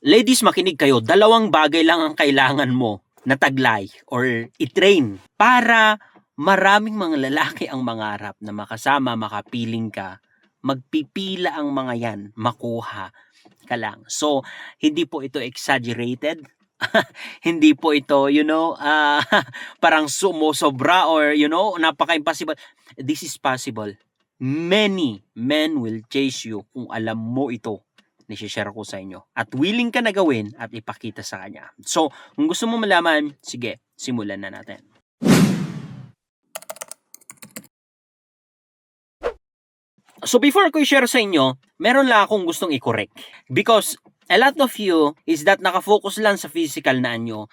Ladies, makinig kayo. Dalawang bagay lang ang kailangan mo na taglay or i-train para maraming mga lalaki ang mangarap na makasama, makapiling ka. Magpipila ang mga yan, makuha ka lang. So, hindi po ito exaggerated. Hindi po ito, parang sumusobra or, napaka-impossible. This is possible. Many men will chase you kung alam mo ito. Nisi-share ko sa inyo. At willing ka na gawin at ipakita sa kanya. So, kung gusto mo malaman, sige, simulan na natin. So, before ko i-share sa inyo, meron lang akong gustong i-correct. Because a lot of you is that nakafocus lang sa physical na anyo.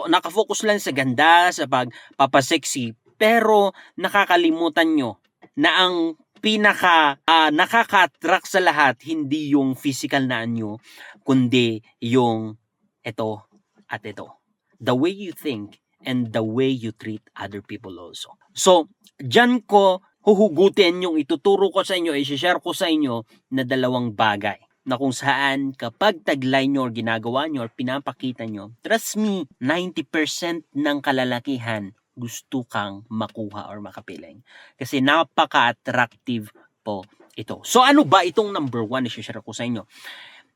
Nakafocus lang sa ganda, sa pagpapasexy. Pero nakakalimutan nyo na ang nakaka-attract sa lahat, hindi yung physical na anyo, kundi yung ito at ito. The way you think and the way you treat other people also. So, dyan ko huhugutin yung ituturo ko sa inyo, i-share ko sa inyo na dalawang bagay na kung saan kapag taglay nyo or ginagawa nyo or pinapakita nyo, trust me, 90% ng kalalakihan gusto kang makuha or makapiling. Kasi napaka-attractive po ito. So ano ba itong number 1 na i-share ko sa inyo?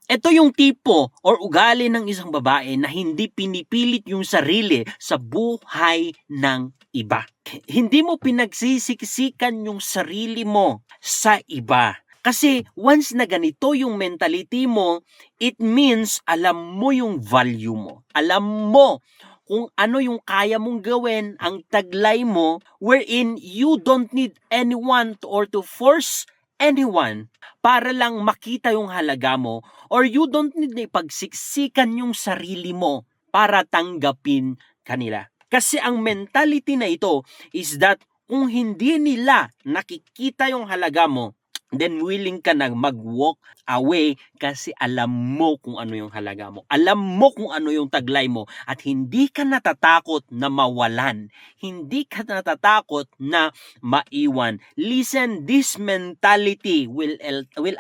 Ito yung tipo or ugali ng isang babae na hindi pinipilit yung sarili sa buhay ng iba. Hindi mo pinagsisiksikan yung sarili mo sa iba. Kasi once na ganito yung mentality mo, it means alam mo yung value mo. Alam mo kung ano yung kaya mong gawin, ang taglay mo, wherein you don't need anyone or to force anyone para lang makita yung halaga mo, or you don't need na ipagsiksikan yung sarili mo para tanggapin kanila. Kasi ang mentality na ito is that kung hindi nila nakikita yung halaga mo, then willing ka na mag-walk away kasi alam mo kung ano yung halaga mo. Alam mo kung ano yung taglay mo at hindi ka natatakot na mawalan. Hindi ka natatakot na maiwan. Listen, this mentality will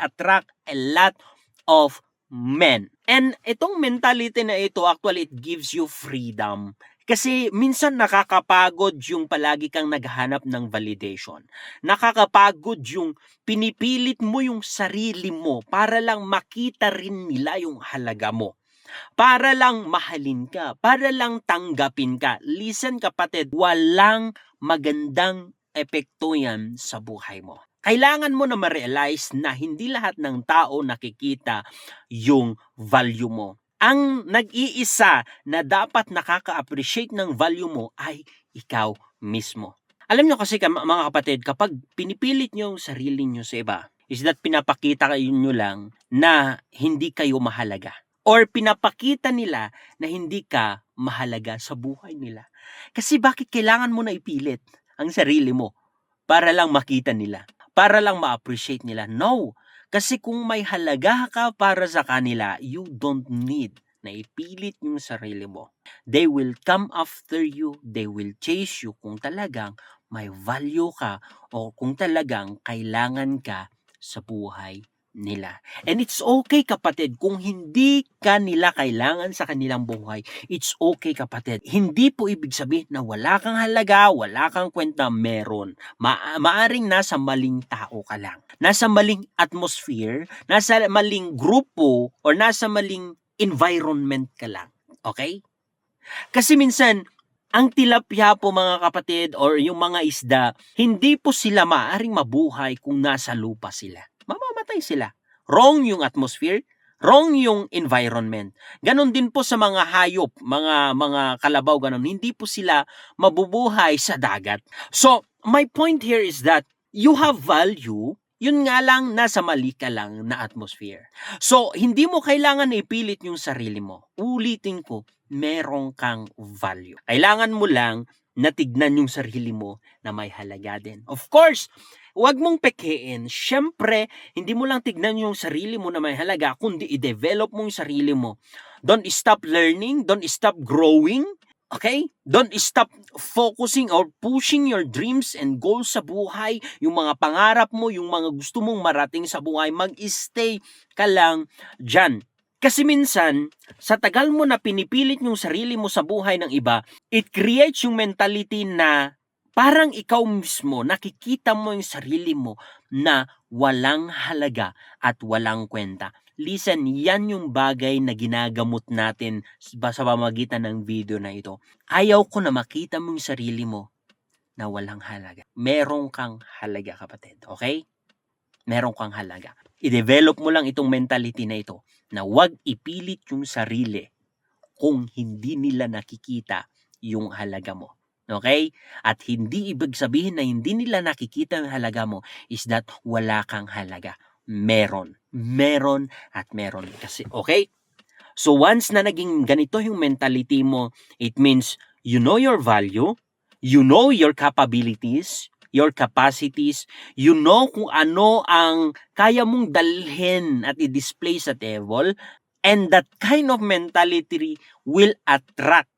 attract a lot of men. And itong mentality na ito, actually, it gives you freedom. Kasi minsan nakakapagod yung palagi kang naghahanap ng validation. Nakakapagod yung pinipilit mo yung sarili mo para lang makita rin nila yung halaga mo. Para lang mahalin ka, para lang tanggapin ka. Listen kapatid, walang magandang epekto yan sa buhay mo. Kailangan mo na ma-realize na hindi lahat ng tao nakikita yung value mo. Ang nag-iisa na dapat nakaka-appreciate ng value mo ay ikaw mismo. Alam nyo kasi mga kapatid, kapag pinipilit nyo yung sarili nyo sa iba, is that pinapakita nyo lang na hindi kayo mahalaga. Or pinapakita nila na hindi ka mahalaga sa buhay nila. Kasi bakit kailangan mo na ipilit ang sarili mo para lang makita nila? Para lang ma-appreciate nila? No! Kasi kung may halaga ka para sa kanila, you don't need na ipilit yung sarili mo. They will come after you, they will chase you kung talagang may value ka o kung talagang kailangan ka sa buhay nila. And it's okay kapatid, kung hindi ka nila kailangan sa kanilang buhay, it's okay kapatid. Hindi po ibig sabihin na wala kang halaga, wala kang kwenta, meron. Maaring nasa maling tao ka lang. Nasa maling atmosphere, nasa maling grupo, or nasa maling environment ka lang. Okay? Kasi minsan, ang tilapia po mga kapatid or yung mga isda, hindi po sila maaring mabuhay kung nasa lupa sila. Mamamatay sila. Wrong yung atmosphere, wrong yung environment. Ganon din po sa mga hayop, mga kalabaw, ganon. Hindi po sila mabubuhay sa dagat. So, my point here is that you have value, yun nga lang nasa mali ka lang na atmosphere. So, hindi mo kailangan na ipilit yung sarili mo. Ulitin ko, meron kang value. Kailangan mo lang na tignan yung sarili mo na may halaga din. Of course, huwag mong pekein. Siyempre, hindi mo lang tignan yung sarili mo na may halaga, kundi i-develop mo yung sarili mo. Don't stop learning. Don't stop growing. Okay? Don't stop focusing or pushing your dreams and goals sa buhay. Yung mga pangarap mo, yung mga gusto mong marating sa buhay, mag-stay ka lang dyan. Kasi minsan, sa tagal mo na pinipilit yung sarili mo sa buhay ng iba, it creates yung mentality na parang ikaw mismo, nakikita mo yung sarili mo na walang halaga at walang kwenta. Listen, yan yung bagay na ginagamot natin sa pamamagitan ng video na ito. Ayaw ko na makita mo yung sarili mo na walang halaga. Meron kang halaga, kapatid. Okay? Meron kang halaga. I-develop mo lang itong mentality na ito na huwag ipilit yung sarili kung hindi nila nakikita yung halaga mo. Okay? At hindi ibig sabihin na hindi nila nakikita yung halaga mo is that wala kang halaga. Meron. Meron at meron. Kasi, okay? So once na naging ganito yung mentality mo, it means you know your value, you know your capabilities, your capacities, you know kung ano ang kaya mong dalhin at i-display sa table, and that kind of mentality will attract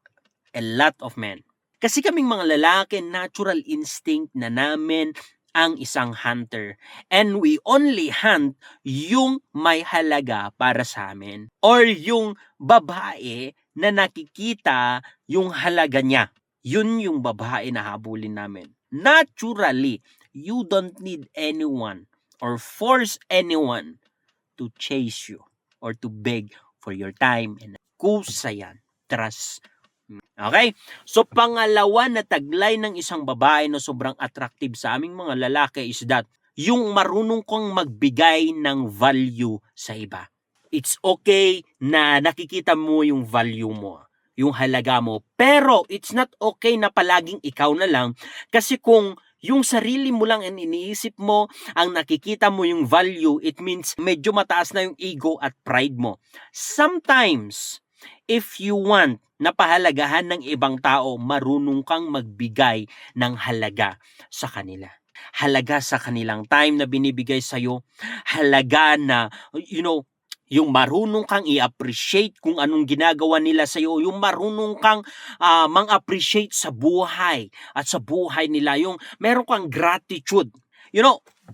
a lot of men. Kasi kaming mga lalaki, natural instinct na namin ang isang hunter. And we only hunt yung may halaga para sa amin. Or yung babae na nakikita yung halaga niya. Yun yung babae na habulin namin. Naturally, you don't need anyone or force anyone to chase you or to beg for your time. And kusa yan. Trust. Okay? So, pangalawa na taglay ng isang babae na sobrang attractive sa aming mga lalaki is that yung marunong kang magbigay ng value sa iba. It's okay na nakikita mo yung value mo, yung halaga mo, pero it's not okay na palaging ikaw na lang kasi kung yung sarili mo lang ang iniisip mo, ang nakikita mo yung value, it means medyo mataas na yung ego at pride mo. Sometimes, if you want na pahalagahan ng ibang tao, marunong kang magbigay ng halaga sa kanila. Halaga sa kanilang time na binibigay sa'yo. Halaga na, yung marunong kang i-appreciate kung anong ginagawa nila sa'yo. Yung marunong kang mang-appreciate sa buhay at sa buhay nila. Yung meron kang gratitude.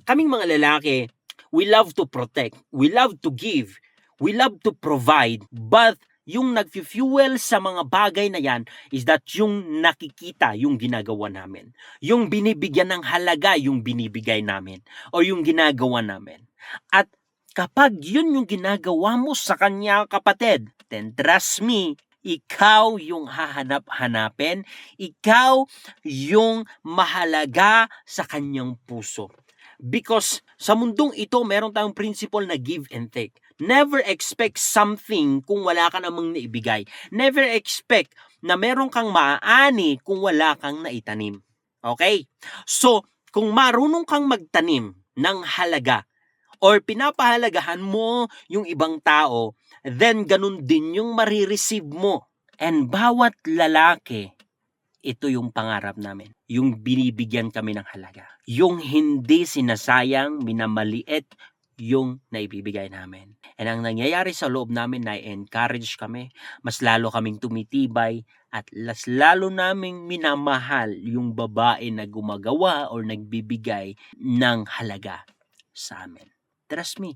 Kaming mga lalaki, we love to protect. We love to give. We love to provide. But yung nag-fuel sa mga bagay na yan is that yung nakikita yung ginagawa namin. Yung binibigyan ng halaga yung binibigay namin o yung ginagawa namin. At kapag yun yung ginagawa mo sa kanya, kapatid, then trust me, ikaw yung hahanap-hanapin, ikaw yung mahalaga sa kanyang puso. Because sa mundong ito, meron tayong principle na give and take. Never expect something kung wala ka namang naibigay. Never expect na meron kang maaani kung wala kang naitanim. Okay? So, kung marunong kang magtanim ng halaga or pinapahalagahan mo yung ibang tao, then ganun din yung marireceive mo. And bawat lalaki, ito yung pangarap namin. Yung binibigyan kami ng halaga. Yung hindi sinasayang, minamaliit yung naibibigay namin. And ang nangyayari sa loob namin na encourage kami, mas lalo kaming tumitibay at lalo naming minamahal yung babae na gumagawa or nagbibigay ng halaga sa amin. Trust me,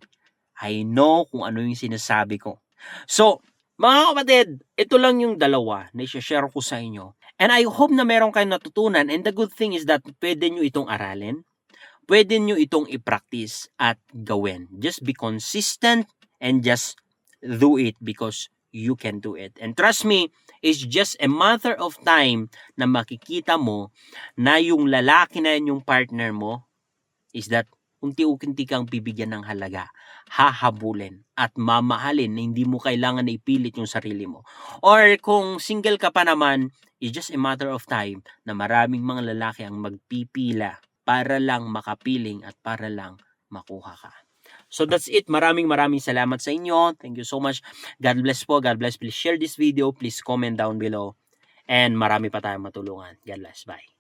I know kung ano yung sinasabi ko. So, mga kapatid, ito lang yung dalawa na i-share ko sa inyo. And I hope na meron kayong natutunan, and the good thing is that pwede nyo itong aralin. Pwede nyo itong i-practice at gawin. Just be consistent and just do it because you can do it. And trust me, it's just a matter of time na makikita mo na yung lalaki na yung partner mo is that unti-unti kang bibigyan ng halaga, hahabulin at mamahalin na hindi mo kailangan na ipilit yung sarili mo. Or kung single ka pa naman, it's just a matter of time na maraming mga lalaki ang magpipila para lang makapiling at para lang makuha ka. So that's it. Maraming salamat sa inyo. Thank you so much. God bless po. God bless. Please share this video. Please comment down below. And marami pa tayong matulungan. God bless. Bye.